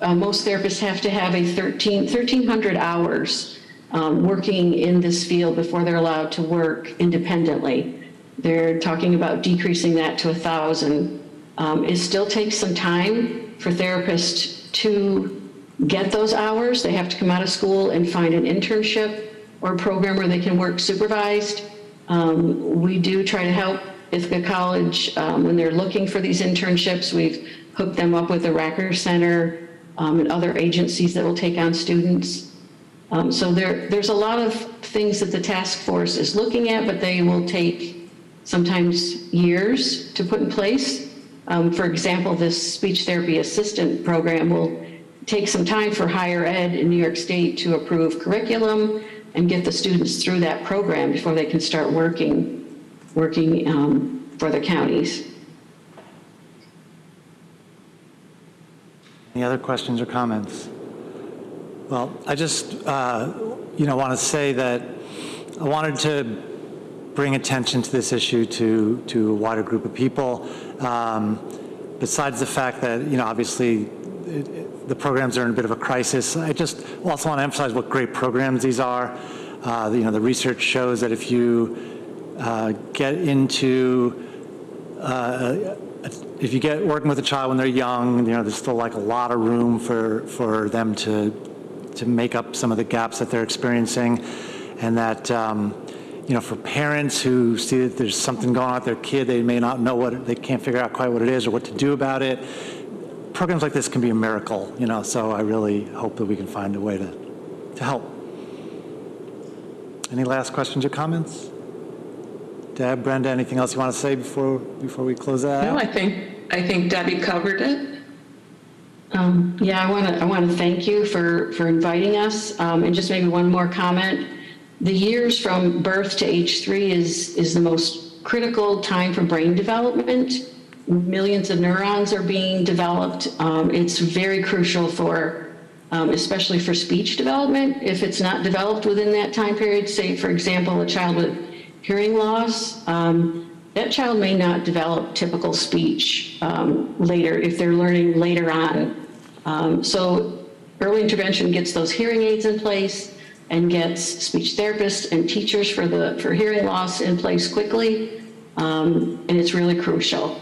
Most therapists have to have 1,300 hours working in this field before they're allowed to work independently. They're talking about decreasing that to 1,000. It still takes some time for therapists to get those hours. They have to come out of school and find an internship or a program where they can work supervised. We do try to help Ithaca College when they're looking for these internships. We've hooked them up with the Racker Center and other agencies that will take on students. So there's a lot of things that the task force is looking at, but they will take sometimes years to put in place. For example, this speech therapy assistant program will take some time for higher ed in New York State to approve curriculum and get the students through that program before they can start working for the counties. Any other questions or comments? Well, I just, want to say that I wanted to bring attention to this issue to a wider group of people. Besides the fact that, obviously the programs are in a bit of a crisis, I just also want to emphasize what great programs these are. The research shows that if you get working with a child when they're young, there's still like a lot of room for them to make up some of the gaps that they're experiencing, and that for parents who see that there's something going on with their kid, they may not know they can't figure out quite what it is or what to do about it. Programs like this can be a miracle, so I really hope that we can find a way to help. Any last questions or comments? Deb, Brenda, anything else you want to say before we close that out? No, I think Debbie covered it. Yeah, I want to thank you for inviting us. And just maybe one more comment. The years from birth to age 3 is the most critical time for brain development. Millions of neurons are being developed. It's very crucial for, especially for speech development. If it's not developed within that time period, say, for example, a child with hearing loss, that child may not develop typical speech later if they're learning later on. So early intervention gets those hearing aids in place and gets speech therapists and teachers for hearing loss in place quickly, and it's really crucial.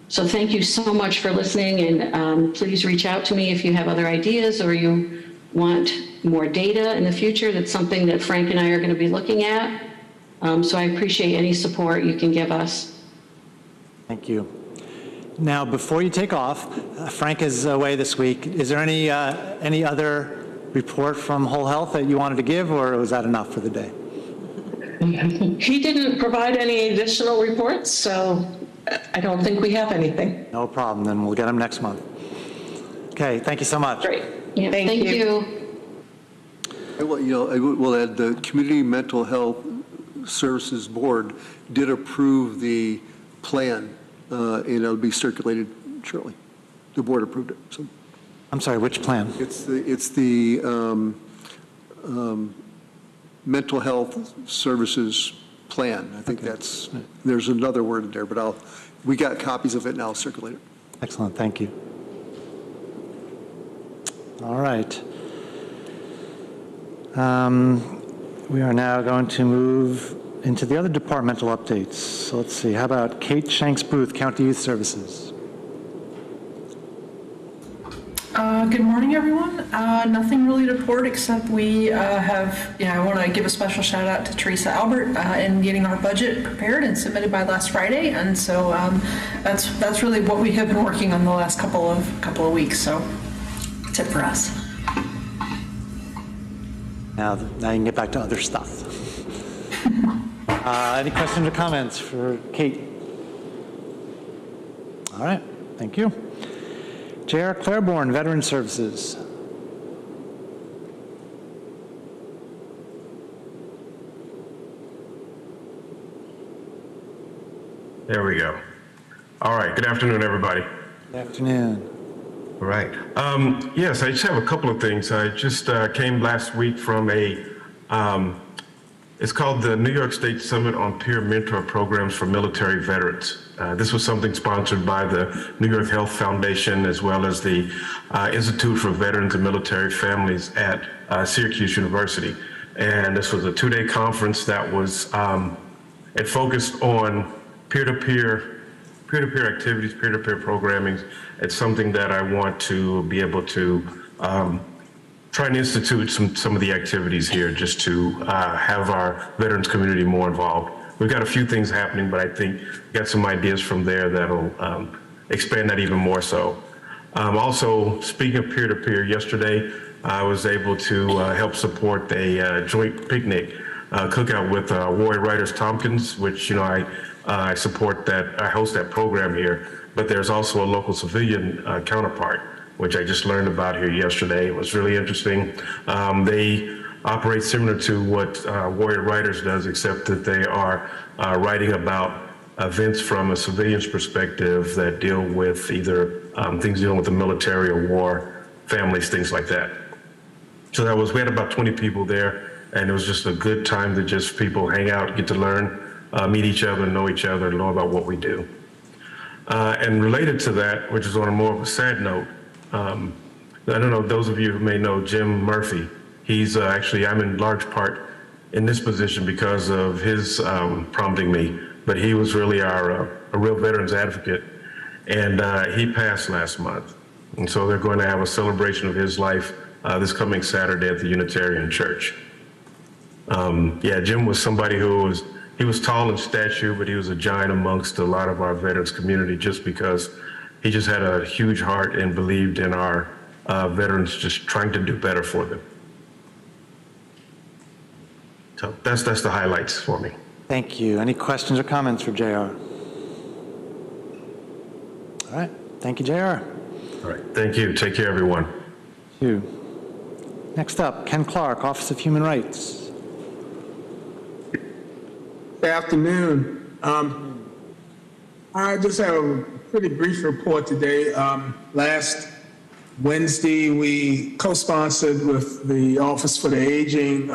So thank you so much for listening, and please reach out to me if you have other ideas or you want more data in the future. That's something that Frank and I are going to be looking at. So I appreciate any support you can give us. Thank you. Now, before you take off, Frank is away this week. Is there any other report from Whole Health that you wanted to give, or was that enough for the day? He didn't provide any additional reports, so I don't think we have anything. No problem. Then we'll get them next month. Okay. Thank you so much. Great. Yeah, thank you. I will add, the Community Mental Health Services Board did approve the plan, and it'll be circulated shortly. The board approved it, so. I'm sorry, which plan? It's the Mental Health Services Plan. I think there's another word in there, but we got copies of it and I'll circulate it. Excellent, thank you. All right. We are now going to move into the other departmental updates. So let's see, how about Kate Shanks Booth, County Youth Services? Good morning, everyone. Nothing really to report except we I want to give a special shout out to Teresa Albert in getting our budget prepared and submitted by last Friday. And so that's really what we have been working on the last couple of weeks. So that's it for us. Now you can get back to other stuff. Any questions or comments for Kate? All right, thank you. J.R. Claiborne, Veteran Services. There we go. All right, good afternoon, everybody. Good afternoon. All right. Yes, I just have a couple of things. I just came last week from it's called the New York State Summit on Peer Mentor Programs for Military Veterans. This was something sponsored by the New York Health Foundation as well as the Institute for Veterans and Military Families at Syracuse University. And this was a 2-day conference that was, it focused on peer-to-peer activities, peer-to-peer programming. It's something that I want to be able to try and institute some of the activities here just to have our veterans community more involved. We've got a few things happening, but I think we got some ideas from there that'll expand that even more so. Also, speaking of peer-to-peer, yesterday I was able to help support a joint picnic cookout with Warrior Writers Tompkins, which I support that, I host that program here, but there's also a local civilian counterpart, which I just learned about here yesterday. It was really interesting. They operate similar to what Warrior Writers does, except that they are writing about events from a civilian's perspective that deal with either things dealing with the military or war, families, things like that. So we had about 20 people there, and it was just a good time to just people hang out, get to learn, meet each other, know each other, know about what we do. And related to that, which is on a more of a sad note, I don't know, those of you who may know Jim Murphy, he's actually, I'm in large part in this position because of his prompting me, but he was really a real veterans advocate, and he passed last month. And so they're going to have a celebration of his life this coming Saturday at the Unitarian Church. Jim was somebody he was tall in stature, but he was a giant amongst a lot of our veterans community just because he just had a huge heart and believed in our veterans just trying to do better for them. So that's the highlights for me. Thank you. Any questions or comments for JR? All right. Thank you, JR. All right. Thank you. Take care, everyone. Thank you. Next up, Ken Clark, Office of Human Rights. Good afternoon. I just have a pretty brief report today. Last Wednesday, we co-sponsored with the Office for the Aging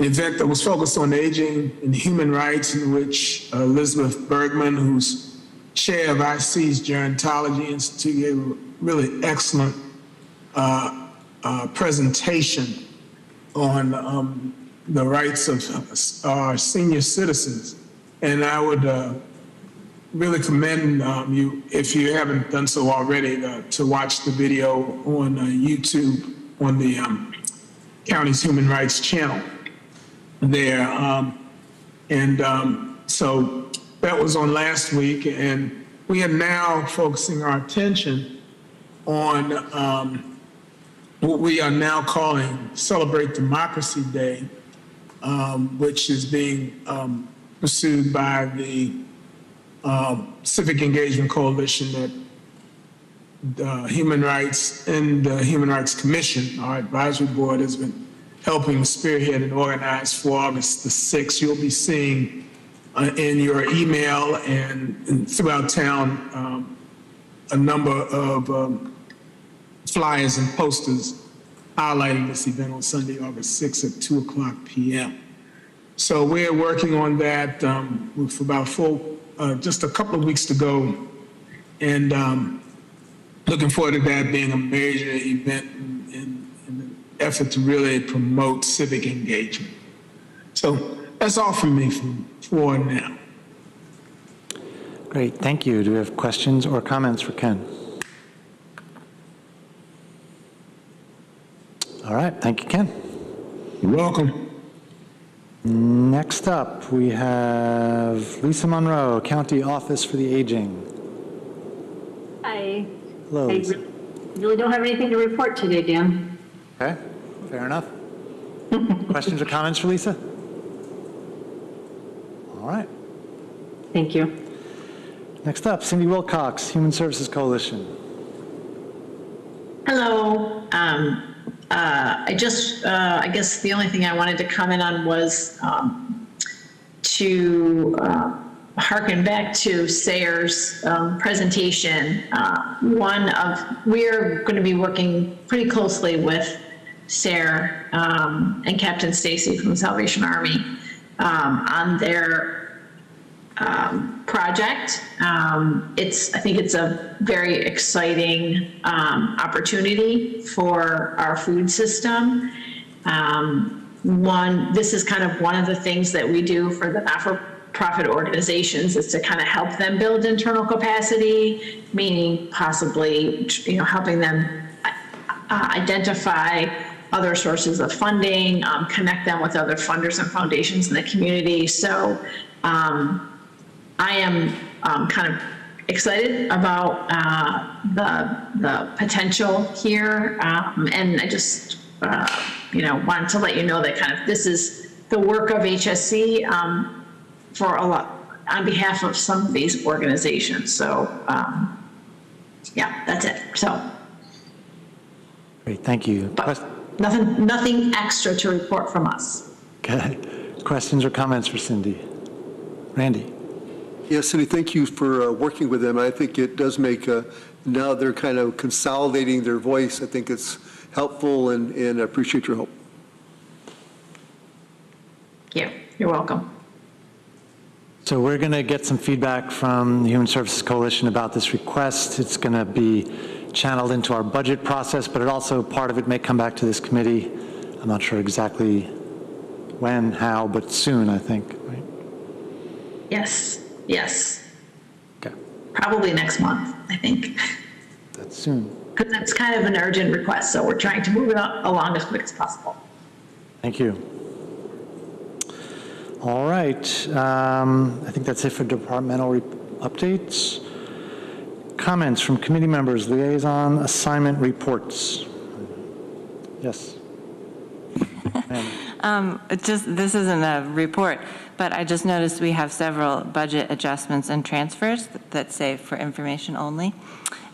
an event that was focused on aging and human rights, in which Elizabeth Bergman, who's chair of IC's Gerontology Institute, gave a really excellent presentation on the rights of our senior citizens. And I would really commend you, if you haven't done so already, to watch the video on YouTube on the county's Human Rights channel there. So that was on last week, and we are now focusing our attention on what we are now calling Celebrate Democracy Day, which is being pursued by the Civic Engagement Coalition that the Human Rights and the Human Rights Commission, our advisory board, has been helping spearhead and organize for August the 6th. You'll be seeing in your email and throughout town a number of flyers and posters highlighting this event on Sunday, August 6th at 2:00 p.m. So we're working on that with about just a couple of weeks to go, and looking forward to that being a major event in an effort to really promote civic engagement. So that's all from me for now. Great, thank you. Do we have questions or comments for Ken? All right, thank you, Ken. You're welcome. Next up, we have Lisa Monroe, County Office for the Aging. Hi. Hello, I Lisa. really don't have anything to report today, Dan. Okay, fair enough. Questions or comments for Lisa? All right. Thank you. Next up, Cindy Wilcox, Human Services Coalition. Hello. I guess the only thing I wanted to comment on was to harken back to Sayer's presentation. We're going to be working pretty closely with Sayer and Captain Stacy from the Salvation Army on their project. I think it's a very exciting opportunity for our food system. This is kind of one of the things that we do for the not-for-profit organizations, is to kind of help them build internal capacity, meaning possibly, helping them identify other sources of funding, connect them with other funders and foundations in the community. So I am kind of excited about the potential here, and I just wanted to let you know that kind of this is the work of HSC on behalf of some of these organizations. So yeah, that's it. So Great, thank you. nothing extra to report from us. Okay. Questions or comments for Cindy? Randy? Yes, Cindy, thank you for working with them. I think it does make, now they're kind of consolidating their voice. I think it's helpful, and I appreciate your help. Yeah, you're welcome. So we're going to get some feedback from the Human Services Coalition about this request. It's going to be channeled into our budget process, but part of it may come back to this committee. I'm not sure exactly when, how, but soon, I think, right? Yes. Okay. Probably next month, I think. That's soon. Because it's kind of an urgent request, so we're trying to move it along as quick as possible. Thank you. All right. I think that's it for departmental updates. Comments from committee members, liaison assignment reports. Yes. This isn't a report, but I just noticed we have several budget adjustments and transfers that say for information only.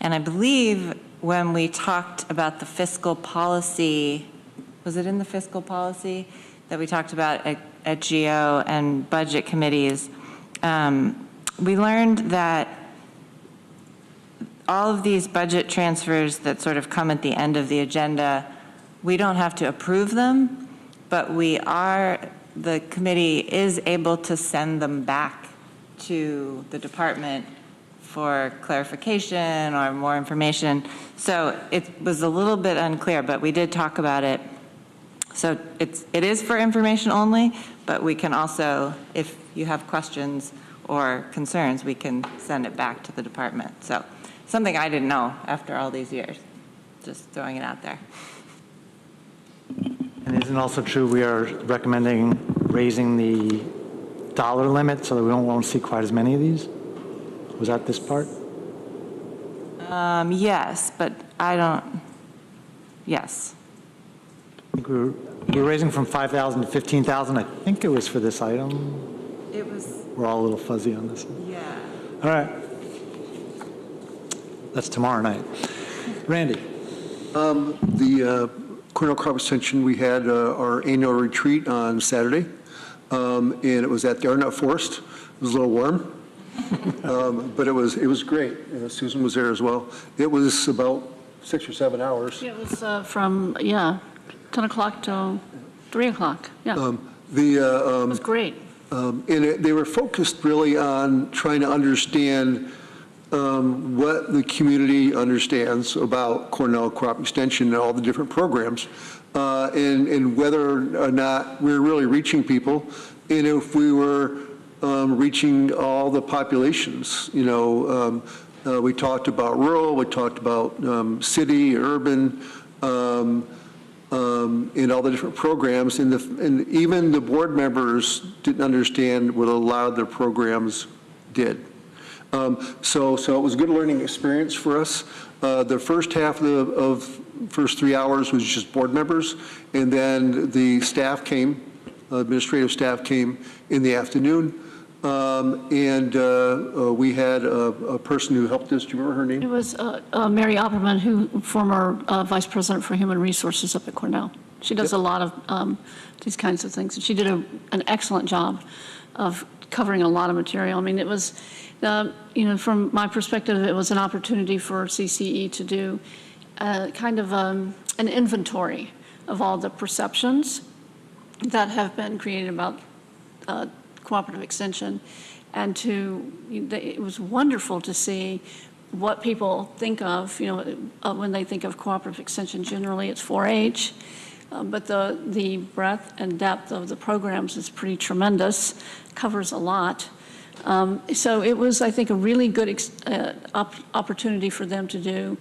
And I believe when we talked about the fiscal policy, was it in the fiscal policy that we talked about at GO and budget committees, we learned that all of these budget transfers that sort of come at the end of the agenda, we don't have to approve them, but the committee is able to send them back to the department for clarification or more information. So it was a little bit unclear, but we did talk about it. So it is for information only, but we can also, if you have questions or concerns, we can send it back to the department. So something I didn't know after all these years, just throwing it out there. And isn't it also true we are recommending raising the dollar limit so that we won't see quite as many of these? Was that this part? Yes, but yes. I think we were raising from 5,000 to 15,000. I think it was for this item. It was. We're all a little fuzzy on this. Yeah. All right. That's tomorrow night. Randy. The Cornell Crop Extension, we had our annual retreat on Saturday, and it was at the Arnett Forest. It was a little warm, but it was great. Susan was there as well. It was about 6 or 7 hours. It was from 10 o'clock till 3 o'clock. Yeah, it was great. And they were focused really on trying to understand what the community understands about Cornell Crop Extension and all the different programs, and whether or not we're really reaching people, and if we were reaching all the populations. You know, we talked about rural, we talked about city, urban, in all the different programs, and even the board members didn't understand what a lot of their programs did. So it was a good learning experience for us. The first half of first 3 hours was just board members, and then the staff came, administrative staff came in the afternoon, and we had a person who helped us. Do you remember her name? It was Mary Opperman, who former Vice President for Human Resources up at Cornell. She does a lot of these kinds of things. She did an excellent job of covering a lot of material. I mean, it was, from my perspective, it was an opportunity for CCE to do kind of an inventory of all the perceptions that have been created about cooperative extension, and it was wonderful to see what people think of, when they think of cooperative extension. Generally, it's 4-H, but the breadth and depth of the programs is pretty tremendous, covers a lot. So it was, I think, a really good opportunity for them to do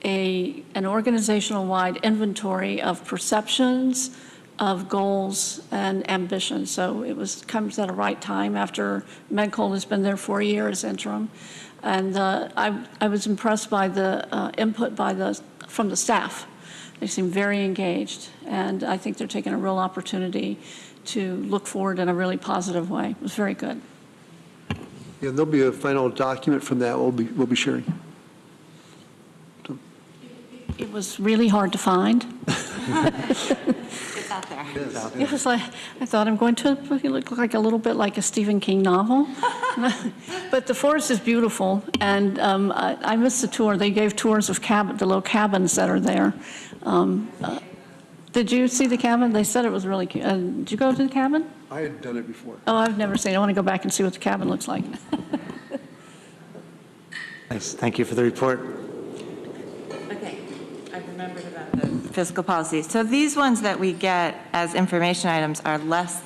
an organizational-wide inventory of perceptions, of goals and ambitions. So it comes at a right time after MedCol has been there 4 years interim. And I was impressed by the input from the staff. They seem very engaged, and I think they're taking a real opportunity to look forward in a really positive way. It was very good. Yeah, there'll be a final document from that we'll be sharing. It was really hard to find. It's out there. It was like, I thought I'm going to look like a little bit like a Stephen King novel. But the forest is beautiful, and I missed the tour. They gave tours of the little cabins that are there. Did you see the cabin? They said it was really cute. Did you go to the cabin? I had done it before. Oh, I've never seen it. I want to go back and see what the cabin looks like. Nice. Thank you for the report. Okay, I remembered about the fiscal policy. So these ones that we get as information items are less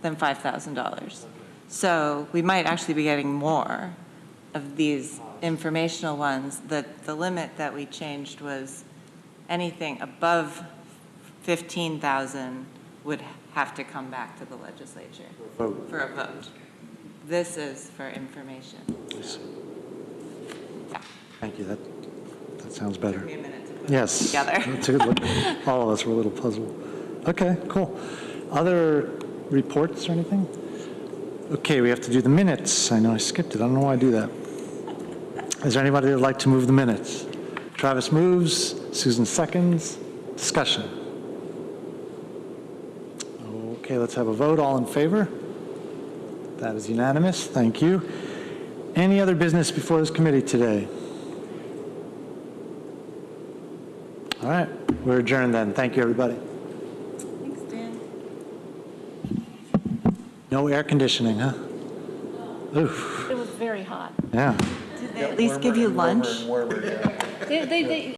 than $5,000. So we might actually be getting more of these informational ones. The limit that we changed was anything above 15,000 would have to come back to the legislature for a vote. This is for information. Yeah. Thank you. That sounds better. Give me a minute to put Yes. it together. That's a good look. All of us were a little puzzled. Okay, cool. Other reports or anything? Okay, we have to do the minutes. I know I skipped it. I don't know why I do that. Is there anybody that would like to move the minutes? Travis moves, Susan seconds. Discussion. Okay, let's have a vote. All in favor? That is unanimous. Thank you. Any other business before this committee today? All right, we're adjourned then. Thank you, everybody. Thanks, Dan. No air conditioning, huh? Oof. It was very hot. Yeah. Did they at least give you lunch? They